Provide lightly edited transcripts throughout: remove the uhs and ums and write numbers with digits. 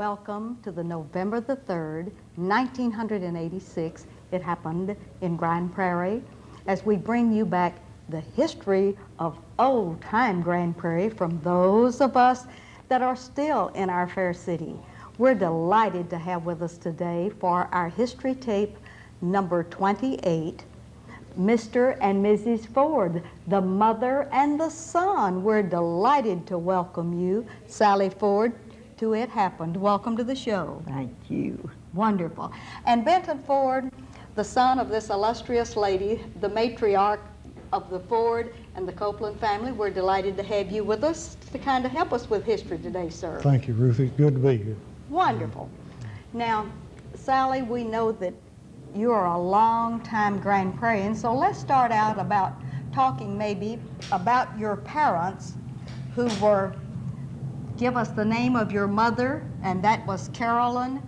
welcome to the November the 3rd, 1986. It happened in Grand Prairie, as we bring you back the history of old-time Grand Prairie from those of us that are still in our fair city. We're delighted to have with us today for our history tape number 28, Mr. and Mrs. Ford, the mother and the son. We're delighted to welcome you, Sally Ford, to It Happened. Welcome to the show. Thank you. Wonderful. And Benton Ford, the son of this illustrious lady, the matriarch of the Ford and the Copeland family, we're delighted to have you with us to kind of help us with history today, sir. Thank you, Ruthie. It's good to be here. Wonderful. Now, Sally, we know that you are a long-time Grand Prairiean, so let's start out about talking maybe about your parents who were, give us the name of your mother, and that was Carolyn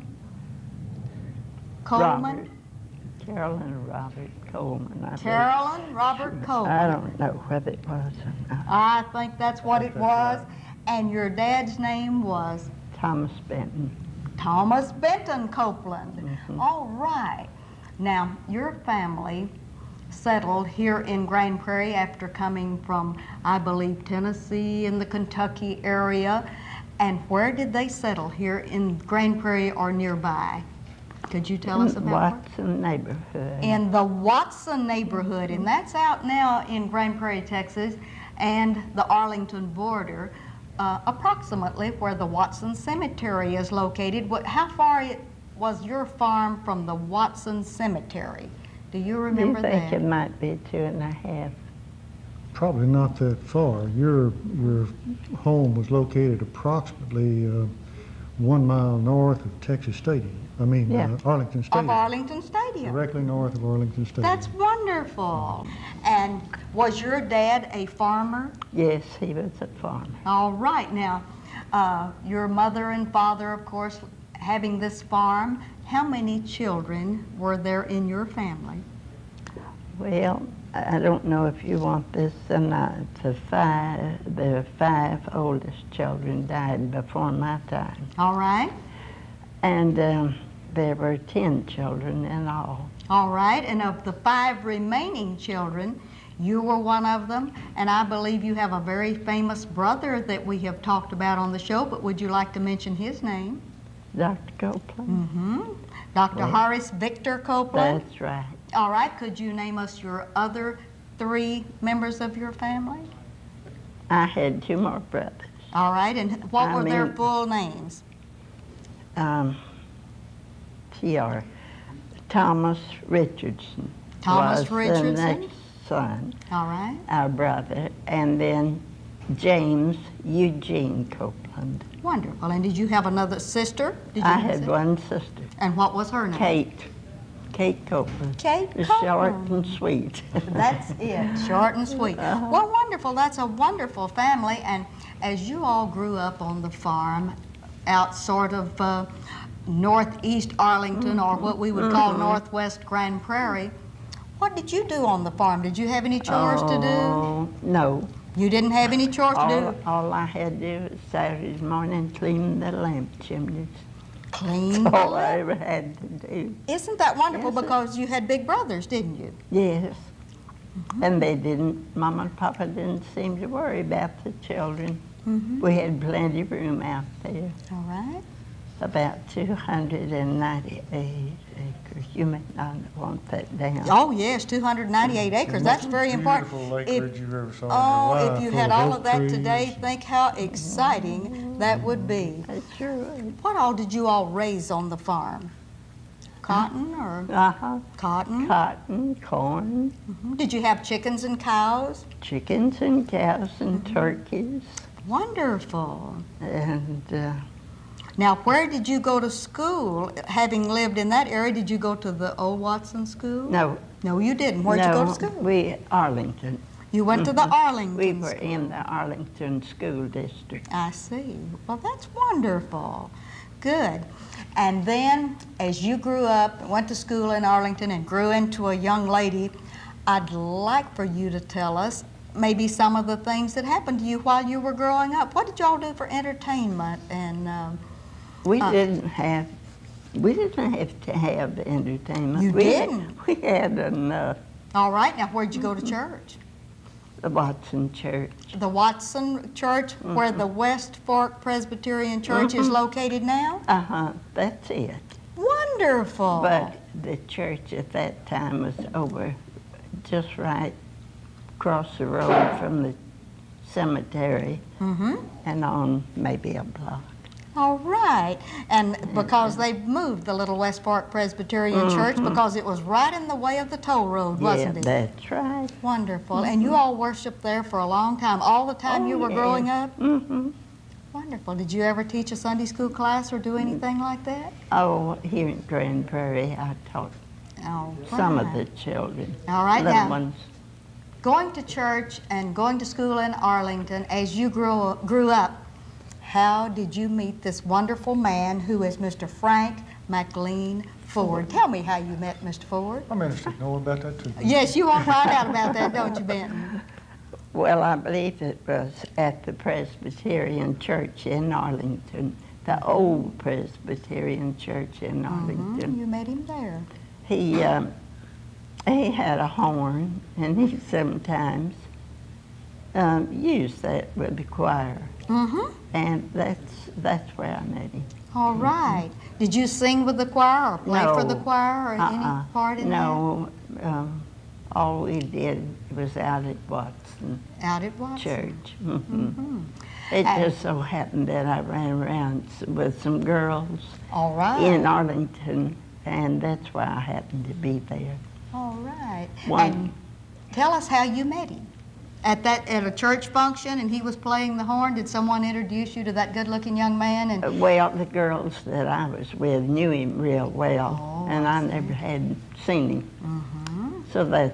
Coleman. Carolyn Robert Coleman. Carolyn Robert Coleman. I don't know whether it was or not. I think that's what it was. And your dad's name was? Thomas Benton. Thomas Benton Copeland. Mm-hmm. All right. Now, your family settled here in Grand Prairie after coming from, I believe, Tennessee and the Kentucky area. And where did they settle here in Grand Prairie or nearby? Could you tell us about Watson neighborhood. In the Watson neighborhood, and that's out now in Grand Prairie, Texas, and the Arlington border, approximately where the Watson Cemetery is located. How far was your farm from the Watson Cemetery? Do you remember that? I think it might be 2.5. Probably not that far. Your home was located approximately 1 mile north of Texas Stadium. Arlington Stadium. Of Arlington Stadium. Directly north of Arlington Stadium. That's wonderful. And was your dad a farmer? Yes, he was a farmer. All right. Now, your mother and father, of course, having this farm, how many children were there in your family? Well, I don't know if you want this or not. The five oldest children died before my time. All right. And there were 10 children in all. All right. And of the 5 remaining children, you were one of them. And I believe you have a very famous brother that we have talked about on the show, but would you like to mention his name? Dr. Copeland. Mm-hmm. Dr. Horace Victor Copeland. That's right. All right. Could you name us your other 3 members of your family? I had 2 more brothers. All right. And what were their full names? T.R. Thomas Richardson. Thomas was Richardson. the next son. All right. Our brother. And then James Eugene Copeland. Wonderful. And did you have another sister? I had one sister. And what was her name? Kate Copeland. Kate Copeland. Short and sweet. That's it, short and sweet. Well, wonderful. That's a wonderful family. And as you all grew up on the farm out sort of northeast Arlington, or what we would call northwest Grand Prairie, what did you do on the farm? Did you have any chores to do? No. You didn't have any chores to do? All I had to do was Saturday morning clean the lamp chimneys. Clean That's all I ever had to do. Isn't that wonderful? Yes, Because you had big brothers, didn't you? Yes. And they didn't, Mama and Papa didn't seem to worry about the children. We had plenty of room out there. All right. About 298 acres. You may not want that down. Oh, yes, 298 acres. That's very important. Beautiful acreage you've ever saw in your life, if you full had of all oak of that trees. today, think how exciting that would be. It sure was. What all did you all raise on the farm? Cotton or cotton? Cotton, corn, Did you have chickens and cows? chickens and cows and turkeys. Wonderful. And Now, where did you go to school? Having lived in that area, did you go to the old Watson school? no. No, you didn't. Where'd you go to school? Arlington. You went to the Arlington We were school. in the Arlington School District. I see. Well, that's wonderful. Good. And then, as you grew up, went to school in Arlington and grew into a young lady, I'd like for you to tell us maybe some of the things that happened to you while you were growing up. What did y'all do for entertainment and We didn't have to have entertainment. You didn't? We had enough. All right, now where'd you go to church? The Watson Church. The Watson Church, where the West Fork Presbyterian Church is located now? That's it. Wonderful. But the church at that time was over just right across the road from the cemetery and on maybe a block. All right. And because they moved the little West Fork Presbyterian Church because it was right in the way of the toll road, wasn't it? Yeah, that's right. Wonderful. And you all worshiped there for a long time, all the time you were growing up? Mm-hmm. Wonderful. Did you ever teach a Sunday school class or do anything like that? Oh, here in Grand Prairie, I taught All right. some of the children. All right, little now, ones. going to church and going to school in Arlington, as you grew up, how did you meet this wonderful man who is Mr. Frank McLean Ford? Tell me how you met Mr. Ford. I'm interested in knowing about that too. Yes, you want to find out about that, don't you, Benton? Well, I believe it was at the Presbyterian Church in Arlington, the old Presbyterian Church in Arlington. You met him there. He had a horn, and he sometimes used that with the choir. And that's where I met him. All right. Did you sing with the choir or play for the choir or any part in No, all we did was out at Watson that? Out at Watson. Church. It just so happened that I ran around with some girls All right. in Arlington, and that's why I happened to be there. All right. One- And tell us how you met him. At a church function, and he was playing the horn. Did someone introduce you to that good-looking young man? And Well, the girls that I was with knew him real well, and I never had seen him. So that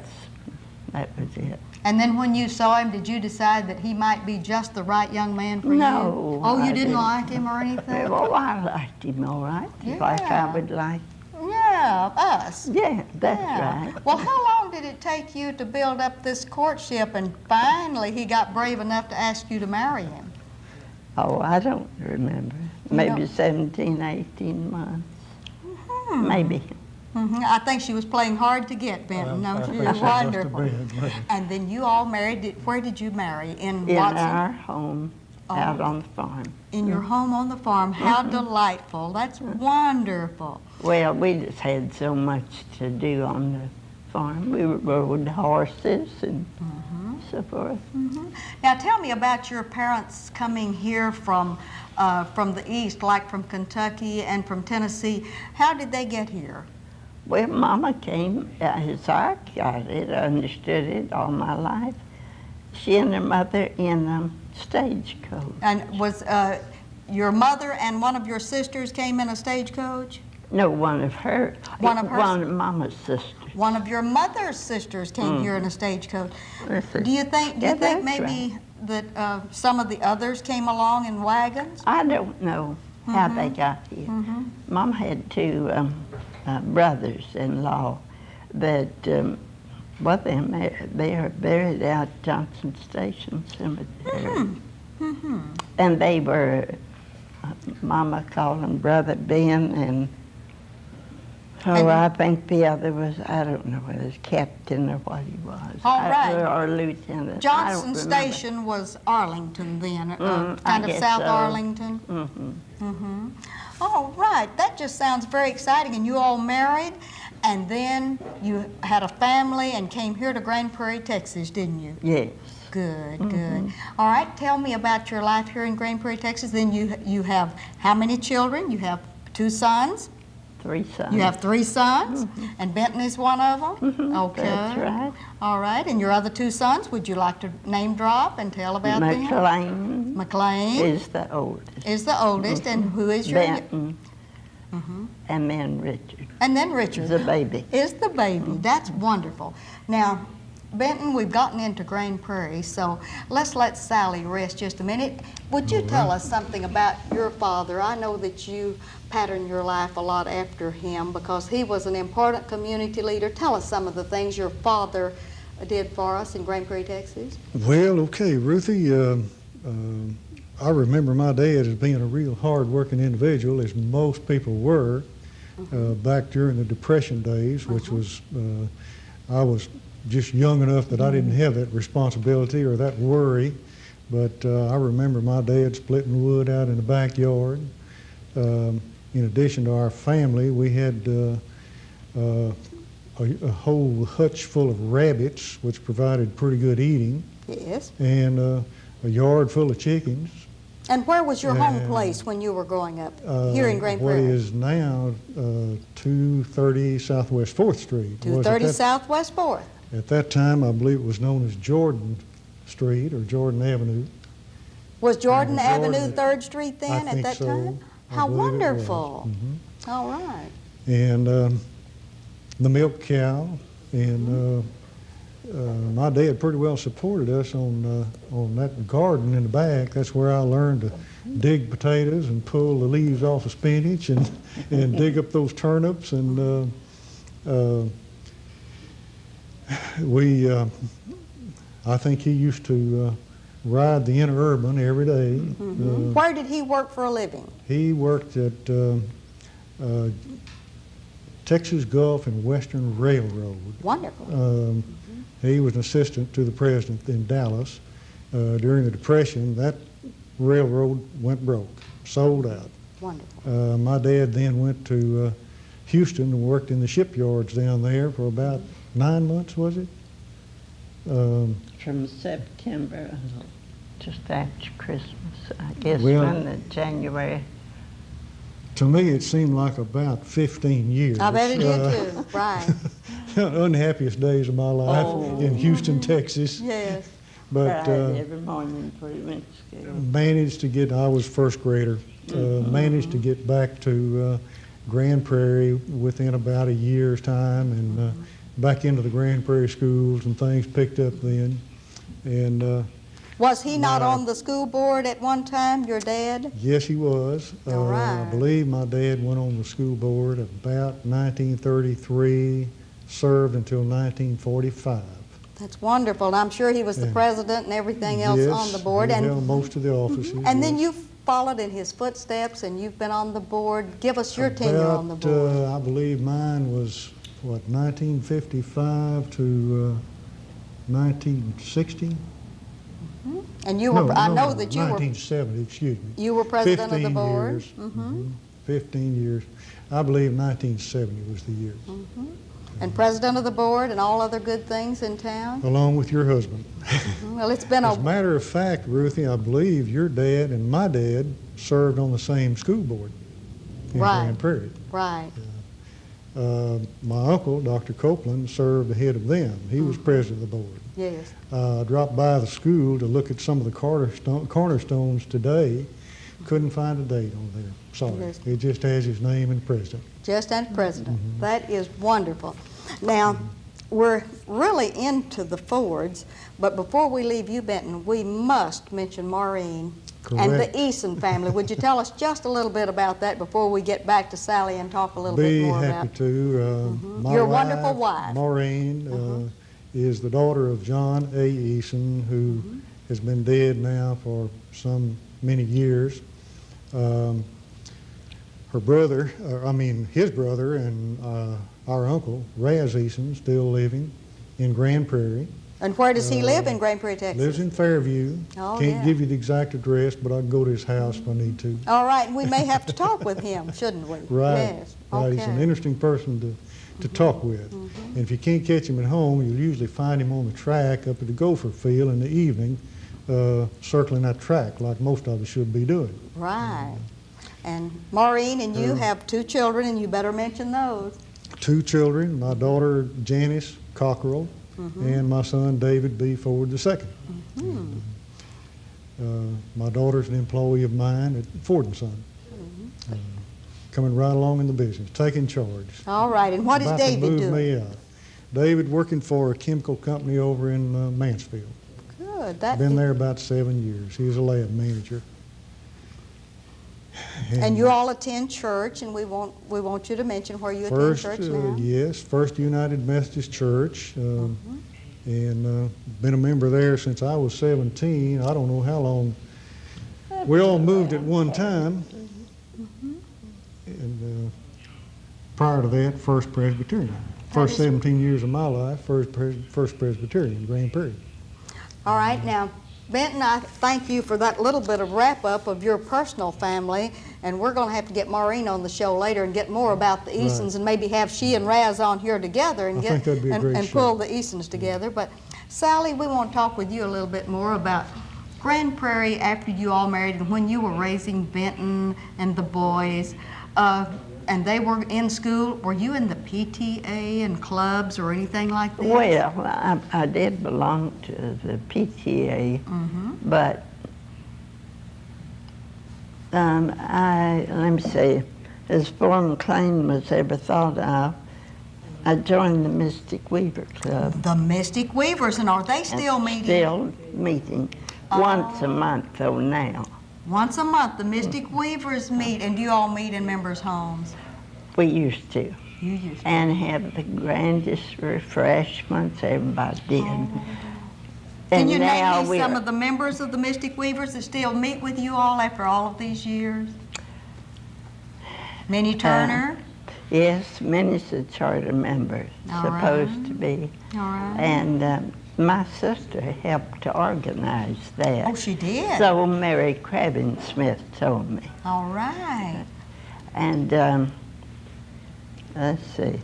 was it. and then when you saw him, did you decide that he might be just the right young man for you? No, Oh, you I didn't didn't. like him or anything? Well, I liked him all right, like I Yeah. would like. Yeah, us. Yeah, that's Yeah. right. Well, how long did it take you to build up this courtship, and finally he got brave enough to ask you to marry him? Oh, I don't remember. Maybe 17, 18 months. Maybe. I think she was playing hard to get, Benton. No, she was wonderful. And then you all married. Where did you marry? In In Watson? our home, out on the farm. In your home on the farm. How delightful. That's wonderful. Well, we just had so much to do on the farm. We rode horses and so forth. Now tell me about your parents coming here from the east, like from Kentucky and from Tennessee. How did they get here? Well, Mama came, as I got it, understood it all my life. She and her mother in a stagecoach. And was your mother and one of your sisters came in a stagecoach? No, one of her. One of her- One of Mama's sisters. One of your mother's sisters came here in a stagecoach. Let's see. Do you think Yeah, that's maybe that some of the others came along in wagons? I don't know how they got here. Mom had two brothers-in-law that, well, they are buried out Johnson Station Cemetery. And they were, Mama called him Brother Ben, and I think the other was, I don't know whether it was captain or what he was. All right. Or lieutenant. I don't Johnson remember. Station was Arlington then, I kind of guess South so. Arlington. All right, that just sounds very exciting. And you all married, and then you had a family and came here to Grand Prairie, Texas, didn't you? Yes. Good, good. All right, tell me about your life here in Grand Prairie, Texas. Then you have how many children? You have 2 sons. 3 sons. You have 3 sons, and Benton is one of them? Okay. That's right. All right, and your other 2 sons, would you like to name drop and tell about them? McLean McLean is the oldest. is the oldest, and who is your... Benton. And then Richard And then Richard is the baby. is the baby. That's wonderful. Now, Benton, we've gotten into Grand Prairie, so let's let Sally rest just a minute. Would you tell us something about your father? I know that you pattern your life a lot after him because he was an important community leader. Tell us some of the things your father did for us in Grand Prairie, Texas. Well, okay, Ruthie, I remember my dad as being a real hard-working individual, as most people were, back during the Depression days, which was, I was just young enough that I didn't have that responsibility or that worry. But I remember my dad splitting wood out in the backyard. In addition to our family, we had a whole hutch full of rabbits, which provided pretty good eating. Yes. And a yard full of chickens. And where was your home place when you were growing up? Here in Grand Prairie? What is now 230 Southwest 4th Street. 230 Southwest 4th. At that time, I believe it was known as Jordan Street or Jordan Avenue. Was Jordan Avenue Jordan, 3rd Street then I at think that so. time? I How believe it was. wonderful. All right. And the milk cow, and my dad pretty well supported us on that garden in the back. That's where I learned to dig potatoes and pull the leaves off of spinach and dig up those turnips. And I think he used to ride the interurban every day. Where did he work for a living? He worked at Texas Gulf and Western Railroad. Wonderful. He was an assistant to the president in Dallas. During the Depression, that railroad went broke, sold out. Wonderful. My dad then went to Houston and worked in the shipyards down there for about 9 months, was it? From September just after Christmas, I guess, Well, from the January. To me, it seemed like about 15 years. I bet it did too. Right. Unhappiest days of my life in Houston, Texas. Yes. But Cried every morning before he went to school. managed to get, I was first grader, managed to get back to Grand Prairie within about a year's time, and back into the Grand Prairie schools, and things picked up then. And Was he not on the school board at one time, your dad? yes, he was. All right. I believe my dad went on the school board about 1933, served until 1945. That's wonderful. And I'm sure he was the Yeah. president and everything else Yes, on the board. he And held most of the offices. and then yes. you followed in his footsteps and you've been on the board. Give us your tenure on the About, board. I believe mine was, 1955 to 1960? And you were, I know that you were 1970, excuse me. you were president of the 15 board. years. 15 years. I believe 1970 was the year. And president of the board and all other good things in town. Along with your husband. Well, it's been As a a matter of fact, Ruthie, I believe your dad and my dad served on the same school board in Right. Grand Prairie. right. My uncle, Dr. Copeland, served ahead of them. He was president of the board. Yes. Dropped by the school to look at some of the cornerstones today. Couldn't find a date on there. Sorry. Yes. It just has his name and president. Just as president. That is wonderful. Now, we're really into the Fords, but before we leave you, Benton, we must mention Maureen and the Correct. Eason family. Would you tell us just a little bit about that before we get back to Sally and talk a little Be bit more happy about to. My Your wonderful wife. Maureen, is the daughter of John A. Eason, who has been dead now for many years. Her brother, his brother and our uncle, Raz Eason, still living in Grand Prairie. And where does he live in Grand Prairie, Texas? Lives in Fairview. Oh, Can't yeah. give you the exact address, but I can go to his house if I need to. All right, we may have to talk with him, shouldn't we? Right. Yes. Right. He's an Okay. interesting person to talk with. And if you can't catch him at home, you'll usually find him on the track up at the Gopher Field in the evening, circling that track like most of us should be doing. Right. And Maureen and you have 2 children, and you better mention those. 2 children, my daughter Janice Cockrell and my son David B. Ford II. My daughter's an employee of mine at Ford & Son. Coming right along in the business, taking charge. All right, and what is About to David move doing? me out. David working for a chemical company over in Mansfield. Good. That Been is- there about 7 years. He's a lab manager. And you all attend church, and we want you to mention where you attend First, church now. yes, First United Methodist Church, and been a member there since I was 17. I don't know how long. We all moved at one time, and prior to that, First Presbyterian. First 17 years of my life, First Presbyterian, Grand Prairie. All right, now, Benton, I thank you for that little bit of wrap-up of your personal family, and we're going to have to get Maureen on the show later and get more about the Eastons, and maybe have she and Raz on here together and I think that'd be a great and show. pull the Eastons together. But Sally, we want to talk with you a little bit more about Grand Prairie after you all married and when you were raising Benton and the boys, and they were in school. Were you in the PTA and clubs or anything like that? Well, I did belong to the PTA, but let me see, as foreign claim as ever thought of, I joined the Mystic Weaver Club. The Mystic Weavers, and are they still meeting? Still meeting, once a month though now. Once a month, the Mystic Weavers meet, and do you all meet in members' homes? We used to. You used to. And have the grandest refreshments, everybody did. Can you name me some of the members of the Mystic Weavers that still meet with you all after all of these years? Minnie Turner? Yes, Minnie's a charter member, supposed to be. All right. And my sister helped to organize that. Oh, she did? So Mary Crabbin Smith told me. All right. And let's see.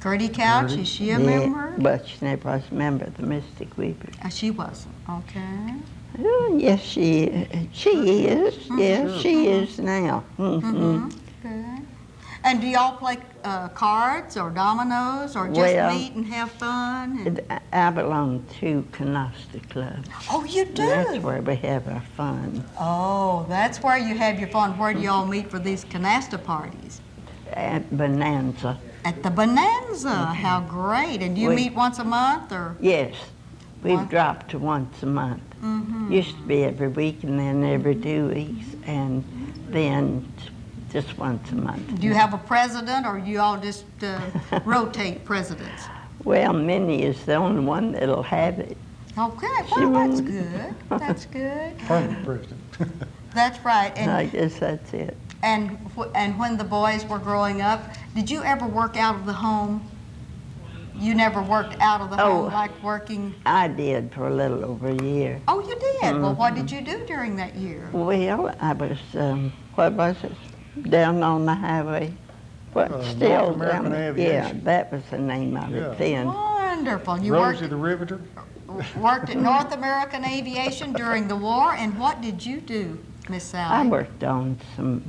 Gertie Couch, is she a member? But she never was a member of the Mystic Weavers. She wasn't. Okay. Oh, yes, she is. Yes, she is now. Good. And do y'all play cards or dominoes or just meet and have fun? And... I belong to Canasta Club. Oh, you do? That's where we have our fun. Oh, that's where you have your fun. Where do y'all meet for these canasta parties? At Bonanza. At the Bonanza. How great. And do you meet once a month or? Yes. We've dropped to once a month. Used to be every week and then every 2 weeks and then just once a month. Do you have a president or you all just rotate presidents? Well, Minnie is the only one that'll have it. Okay, well, that's good. That's good. Permanent president. That's right. And I guess that's it. And when the boys were growing up, did you ever work out of the home? You never worked out of the home like working? I did for a little over a year. Oh, you did? Well, what did you do during that year? Well, I was, what was it? Down on the highway. Still North American down, Aviation. Yeah, that was the name of it then. Wonderful. You Rosie the Riveter. worked at North American Aviation during the war, and what did you do, Miss Sally? I worked on some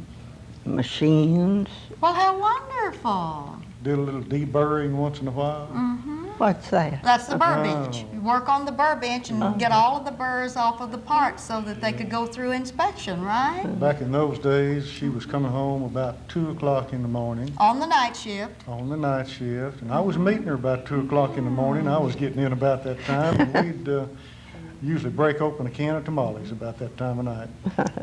machines. Well, how wonderful. Did a little deburring once in a while. What's that? That's the burr bench. You work on the burr bench and get all of the burrs off of the parts so that they could go through inspection, right? Back in those days, she was coming home about 2 o'clock in the morning On the night shift. on the night shift, and I was meeting her about 2 o'clock in the morning. I was getting in about that time, and we'd usually break open a can of tamales about that time of night.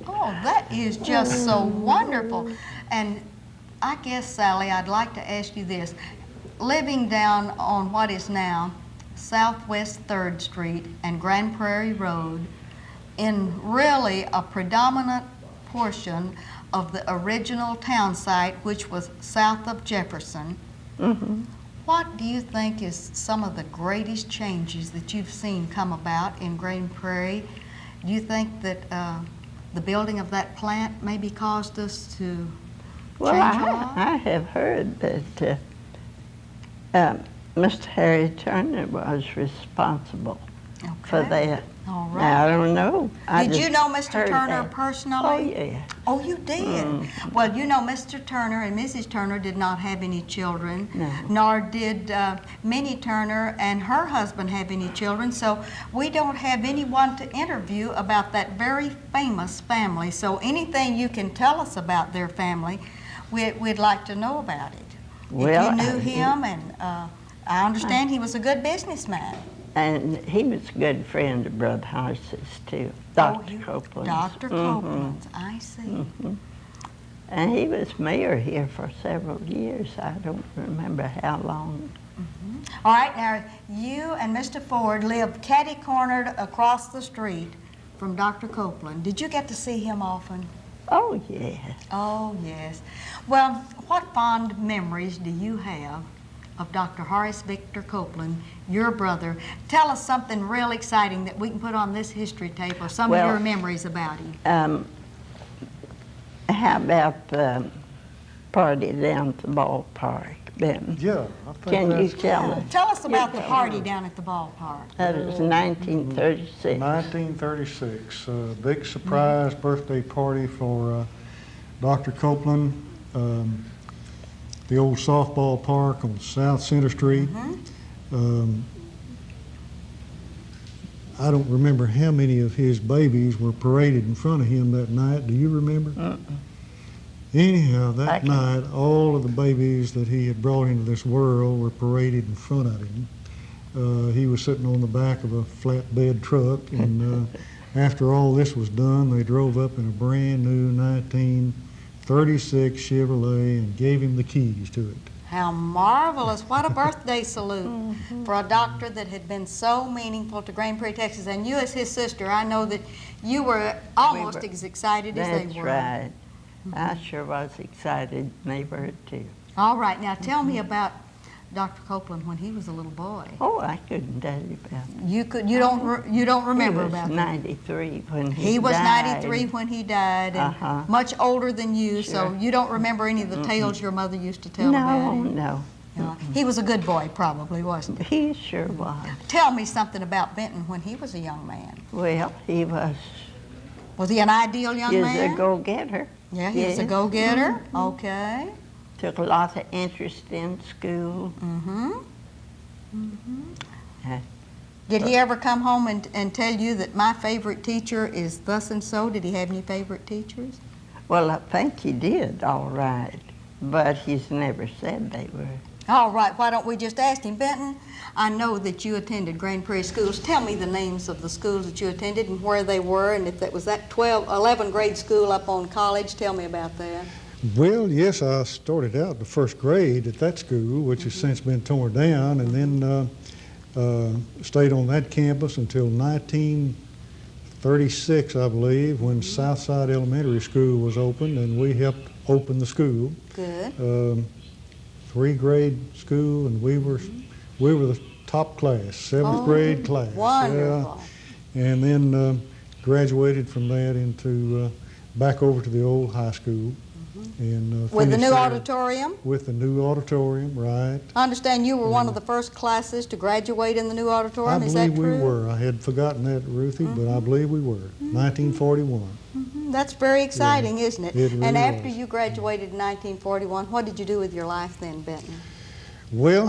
Oh, that is just so wonderful. And I guess, Sally, I'd like to ask you this. Living down on what is now Southwest 3rd Street and Grand Prairie Road, in really a predominant portion of the original town site, which was south of Jefferson, what do you think is some of the greatest changes that you've seen come about in Grand Prairie? Do you think that the building of that plant maybe caused us to Well, change a lot? I have heard that Mr. Harry Turner was responsible for that. All right. Now, I don't know. Did you know Mr. Turner personally? Oh, yeah. Oh, you did? Well, you know, Mr. Turner and Mrs. Turner did not have any children, nor did Minnie Turner and her husband have any children, so we don't have anyone to interview about that very famous family. So anything you can tell us about their family, we'd like to know about it. Well, if you knew him, and I understand he was a good businessman. And he was a good friend of Brother Harce's, too. Dr. Copeland. Dr. Copeland's, I see. And he was mayor here for several years. I don't remember how long. All right, now, you and Mr. Ford live catty-cornered across the street from Dr. Copeland. Did you get to see him often? Oh, yes. Oh, yes. Well, what fond memories do you have of Dr. Horace Victor Copeland, your brother? Tell us something real exciting that we can put on this history tape, or some of your memories about him. How about the party down at the ballpark, Ben? Yeah, I think Can you that's tell us? Tell us about the party down at the ballpark. That was 1936. 1936. Big surprise birthday party for Dr. Copeland. The old softball park on South Center Street. I don't remember how many of his babies were paraded in front of him that night. Do you remember? Anyhow, that night, all of the babies that he had brought into this world were paraded in front of him. He was sitting on the back of a flatbed truck, and after all this was done, they drove up in a brand new 1936 Chevrolet and gave him the keys to it. How marvelous. What a birthday salute for a doctor that had been so meaningful to Grand Prairie, Texas. And you as his sister, I know that you were almost as excited as they were. That's right. I sure was excited, and they were too. All right, now tell me about Dr. Copeland when he was a little boy. Oh, I couldn't tell you about it. You don't remember about He was that. 93 when he died. He was 93 when he died, and much older than you, so Sure. you don't remember any of the tales your mother used to tell about him. No. He was a good boy, probably, wasn't he? He sure was. Tell me something about Benton when he was a young man. Well, he was Was he an ideal young man? a go-getter. Yeah, he was a go-getter. Okay. Took a lot of interest in school. Did he ever come home and tell you that my favorite teacher is thus and so? Did he have any favorite teachers? Well, I think he did, all right, but he's never said they were. All right, why don't we just ask him? Benton, I know that you attended Grand Prairie schools. Tell me the names of the schools that you attended and where they were, and if that was that 11 grade school up on College, tell me about that. Well, yes, I started out the first grade at that school, which has since been torn down, and then stayed on that campus until 1936, I believe, when Southside Elementary School was opened, and we helped open the school. Good. 3-grade school, and we were the top class, 7th grade class. Wonderful. And then graduated from that into back over to the old high school. And With the finished new there auditorium? With the new auditorium, right. I understand you were one of the first classes to graduate in the new auditorium. I Is that believe true? we were. I had forgotten that, Ruthie, but I believe we were. 1941. That's very exciting, isn't it? It really And after was. you graduated in 1941, what did you do with your life then, Benton? Well,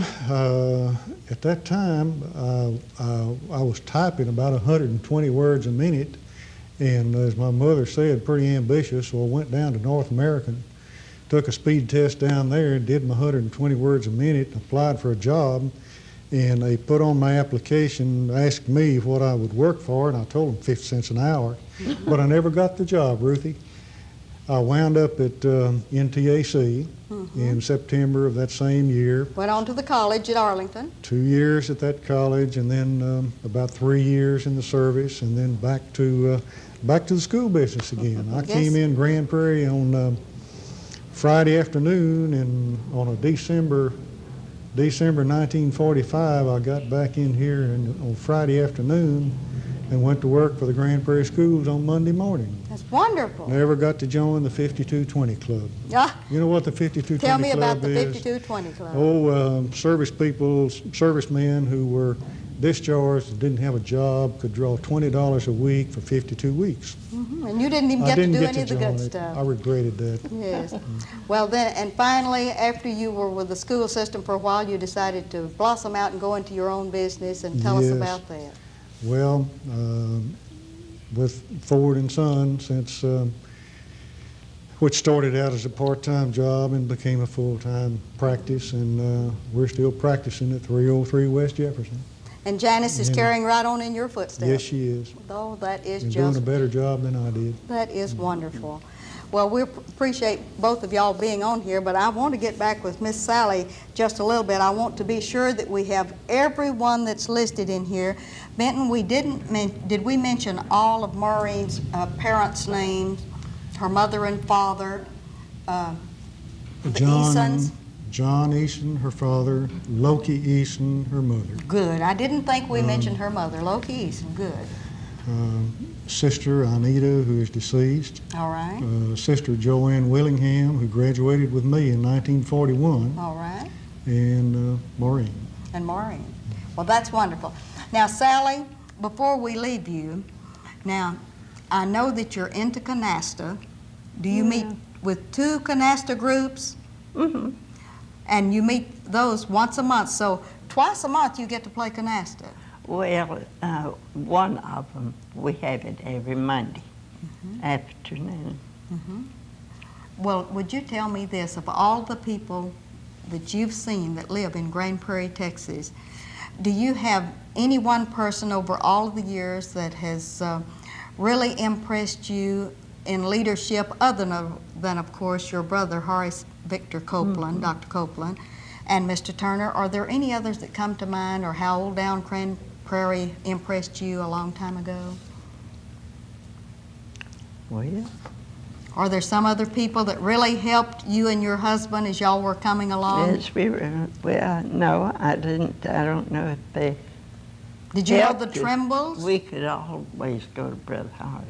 at that time, I was typing about 120 words a minute, and as my mother said, pretty ambitious, so I went down to North American, took a speed test down there, did my 120 words a minute, applied for a job, and they put on my application, asked me what I would work for, and I told them 50 cents an hour, but I never got the job, Ruthie. I wound up at NTAC in September of that same year. Went on to the college at Arlington. 2 years at that college, and then about 3 years in the service, and then back to the school business again. I came in Grand Prairie on Friday afternoon, and on a December 1945, I got back in here on Friday afternoon and went to work for the Grand Prairie schools on Monday morning. That's wonderful. Never got to join the 5220 Club. Ah, You know what the 5220 tell me Club about the is? 5220 Club. Oh, servicemen who were discharged, didn't have a job, could draw $20 a week for 52 weeks. And you didn't even I get to didn't do get any to of the join good it. stuff. I regretted that. Yes. Well, then, and finally, after you were with the school system for a while, you decided to blossom out and go into your own business, and tell us Yes. about that. Well, with Ford and Son, since which started out as a part-time job and became a full-time practice, and we're still practicing at 303 West Jefferson. And Janice is Yeah. carrying right on in your footsteps. Yes, she is. Oh, that is And doing just, a better job than I did. that is wonderful. Well, we appreciate both of y'all being on here, but I want to get back with Miss Sally just a little bit. I want to be sure that we have everyone that's listed in here. Benton, did we mention all of Maureen's parents' names, her mother and father, the Easons? John Eason, her father, Loki Eason, her mother. Good. I didn't think we mentioned her mother, Loki Eason. Good. Sister Anita, who is deceased. All right. Sister Joanne Willingham, who graduated with me in 1941. All right. And Maureen. And Maureen. Well, that's wonderful. Now, Sally, before we leave you, now, I know that you're into canasta. Do you meet with 2 canasta groups? Mm-hmm. And you meet those once a month, so twice a month you get to play canasta. Well, one of them, we have it every Monday afternoon. Well, would you tell me this, of all the people that you've seen that live in Grand Prairie, Texas, do you have any one person over all of the years that has really impressed you in leadership, other than, of course, your brother, Horace Victor Copeland, Dr. Copeland, and Mr. Turner? Are there any others that come to mind, or how old down Grand Prairie impressed you a long time ago? Well, Are there some other people that really helped you and your husband as y'all were coming along? yes, we were, well, no, I don't know if they Did you know helped the us. Trimbles? We could always go to Brother Horace.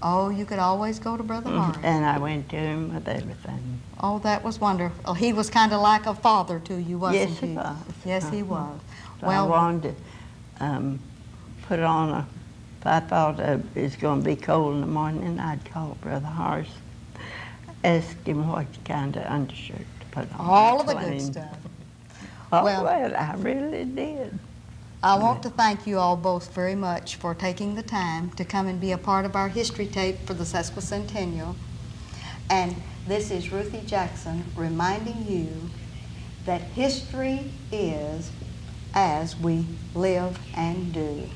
Oh, you could always go to Brother Horace. And I went to him with everything. Oh, that was wonderful. He was kind of like a father to you, wasn't Yes, he? he was. Yes, he was. So I wanted to put on if I thought it was going to be cold in the morning, I'd call Brother Horace, ask him what kind of undershirt to put on. all of the good Clean. stuff. Oh, Well- well, I really did. I want to thank you all both very much for taking the time to come and be a part of our history tape for the sesquicentennial. And this is Ruthie Jackson reminding you that history is as we live and do.